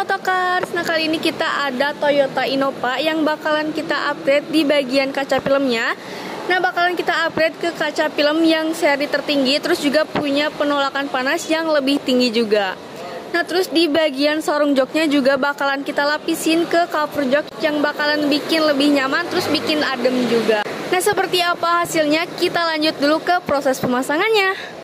Motokars. Nah, kali ini kita ada Toyota Innova yang bakalan kita upgrade di bagian kaca filmnya. Nah, bakalan kita upgrade ke kaca film yang seri tertinggi, terus juga punya penolakan panas yang lebih tinggi juga. Nah, terus di bagian sarung joknya juga bakalan kita lapisin ke cover jok yang bakalan bikin lebih nyaman, terus bikin adem juga. Nah, seperti apa hasilnya? Kita lanjut dulu ke proses pemasangannya.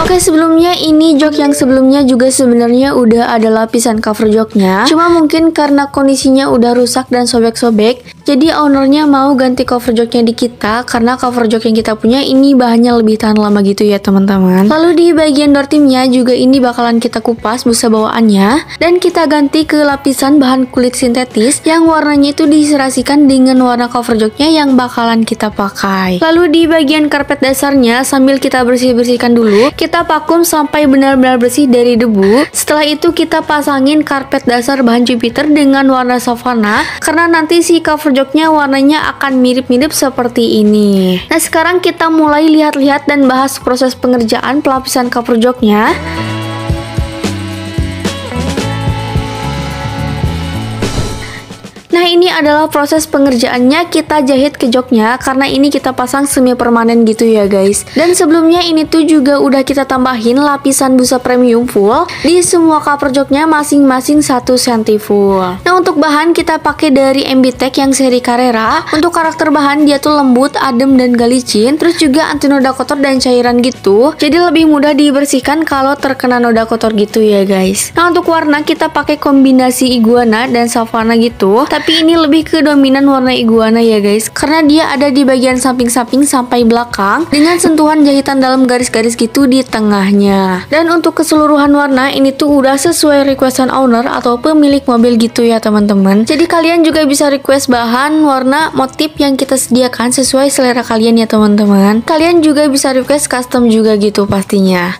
Oke, sebelumnya ini jok yang sebelumnya juga sebenarnya udah ada lapisan cover joknya. Cuma mungkin karena kondisinya udah rusak dan sobek-sobek, jadi ownernya mau ganti cover joknya di kita karena cover jok yang kita punya ini bahannya lebih tahan lama gitu ya teman-teman. Lalu di bagian door timnya juga ini bakalan kita kupas busa bawaannya dan kita ganti ke lapisan bahan kulit sintetis yang warnanya itu diserasikan dengan warna cover joknya yang bakalan kita pakai. Lalu di bagian karpet dasarnya sambil kita bersih-bersihkan dulu, kita vakum sampai benar-benar bersih dari debu. Setelah itu kita pasangin karpet dasar bahan Jupiter dengan warna savana karena nanti si cover joknya warnanya akan mirip-mirip seperti ini. Nah, sekarang kita mulai lihat-lihat dan bahas proses pengerjaan pelapisan cover joknya. Nah, ini adalah proses pengerjaannya. Kita jahit ke joknya karena ini kita pasang semi permanen gitu ya guys. Dan sebelumnya ini tuh juga udah kita tambahin lapisan busa premium full di semua cover joknya masing-masing 1 cm full. Nah, untuk bahan kita pakai dari MBTech yang seri Carrera. Untuk karakter bahan dia tuh lembut, adem dan gak licin, terus juga anti noda kotor dan cairan gitu. Jadi lebih mudah dibersihkan kalau terkena noda kotor gitu ya guys. Nah, untuk warna kita pakai kombinasi iguana dan savana gitu. Tapi ini lebih ke dominan warna iguana ya guys, karena dia ada di bagian samping-samping sampai belakang dengan sentuhan jahitan dalam garis-garis gitu di tengahnya. Dan untuk keseluruhan warna ini tuh udah sesuai requestan owner atau pemilik mobil gitu ya teman-teman. Jadi kalian juga bisa request bahan, warna, motif yang kita sediakan sesuai selera kalian ya teman-teman. Kalian juga bisa request custom juga gitu pastinya.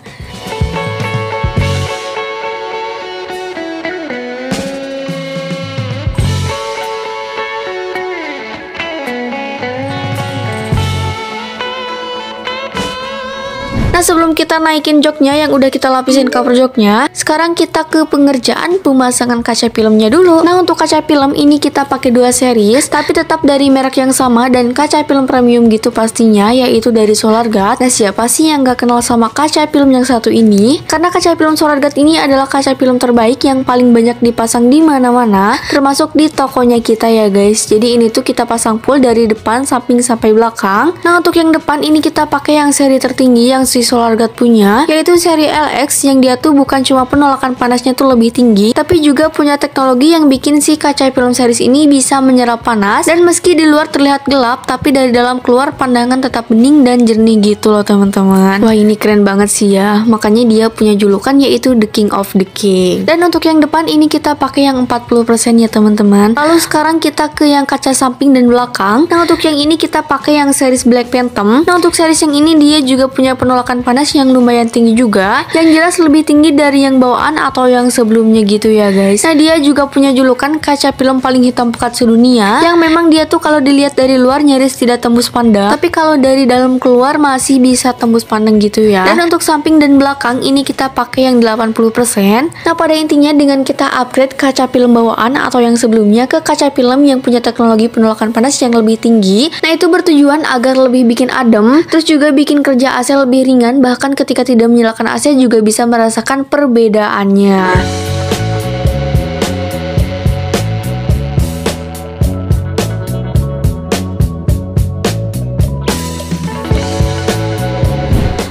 Nah, sebelum kita naikin joknya yang udah kita lapisin cover joknya, sekarang kita ke pengerjaan pemasangan kaca filmnya dulu. Nah, untuk kaca film ini kita pakai 2 series, tapi tetap dari merek yang sama dan kaca film premium gitu pastinya, yaitu dari Solarguard. Nah, siapa sih yang gak kenal sama kaca film yang satu ini? Karena kaca film Solarguard ini adalah kaca film terbaik yang paling banyak dipasang di mana-mana, termasuk di tokonya kita ya guys. Jadi ini tuh kita pasang full dari depan, samping sampai belakang. Nah, untuk yang depan ini kita pakai yang seri tertinggi yang si Solarguard punya, yaitu seri LX yang dia tuh bukan cuma penolakan panasnya tuh lebih tinggi, tapi juga punya teknologi yang bikin si kaca film series ini bisa menyerap panas dan meski di luar terlihat gelap, tapi dari dalam keluar pandangan tetap bening dan jernih gitu loh teman-teman. Wah, ini keren banget sih ya, makanya dia punya julukan yaitu The King of the King. Dan untuk yang depan ini kita pakai yang 40% ya teman-teman. Lalu sekarang kita ke yang kaca samping dan belakang. Nah, untuk yang ini kita pakai yang series Black Phantom. Nah, untuk series yang ini dia juga punya penolakan panas yang lumayan tinggi juga, yang jelas lebih tinggi dari yang bawaan atau yang sebelumnya gitu ya guys. Nah, dia juga punya julukan kaca film paling hitam pekat sedunia, yang memang dia tuh kalau dilihat dari luar nyaris tidak tembus pandang, tapi kalau dari dalam keluar masih bisa tembus pandang gitu ya. Dan untuk samping dan belakang ini kita pakai yang 80%. Nah, pada intinya dengan kita upgrade kaca film bawaan atau yang sebelumnya ke kaca film yang punya teknologi penolakan panas yang lebih tinggi, nah itu bertujuan agar lebih bikin adem, terus juga bikin kerja AC lebih ringan kedinginan, bahkan ketika tidak menyalakan AC juga bisa merasakan perbedaannya.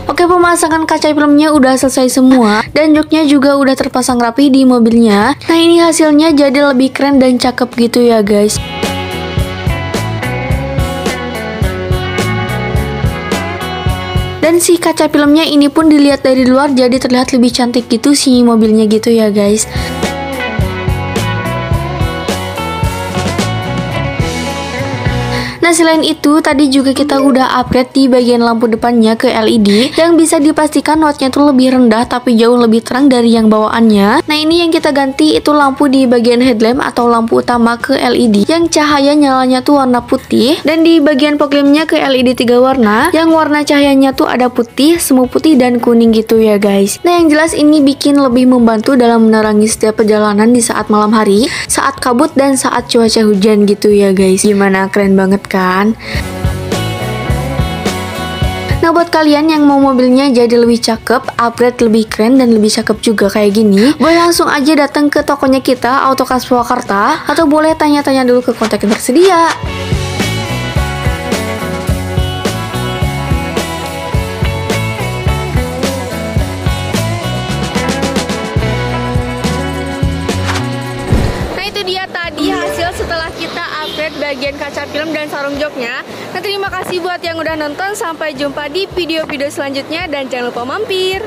Oke, pemasangan kaca filmnya udah selesai semua dan joknya juga udah terpasang rapi di mobilnya. Nah, ini hasilnya jadi lebih keren dan cakep gitu ya guys. Dan si kaca filmnya ini pun dilihat dari luar jadi terlihat lebih cantik gitu si mobilnya gitu ya guys. Nah, selain itu tadi juga kita udah upgrade di bagian lampu depannya ke LED yang bisa dipastikan wattnya tuh lebih rendah tapi jauh lebih terang dari yang bawaannya. Nah, ini yang kita ganti itu lampu di bagian headlamp atau lampu utama ke LED yang cahaya nyalanya tuh warna putih, dan di bagian fog lampnya ke LED 3 warna yang warna cahayanya tuh ada putih, semu putih, dan kuning gitu ya guys. Nah, yang jelas ini bikin lebih membantu dalam menerangi setiap perjalanan di saat malam hari, saat kabut, dan saat cuaca hujan gitu ya guys. Gimana, keren banget kan? Nah, buat kalian yang mau mobilnya jadi lebih cakep, upgrade lebih keren dan lebih cakep juga kayak gini, boleh langsung aja datang ke tokonya kita, Autocast Purwakarta, atau boleh tanya-tanya dulu ke kontak yang tersedia. Setelah kita upgrade bagian kaca film dan sarung joknya. Nah, terima kasih buat yang udah nonton. Sampai jumpa di video-video selanjutnya dan jangan lupa mampir.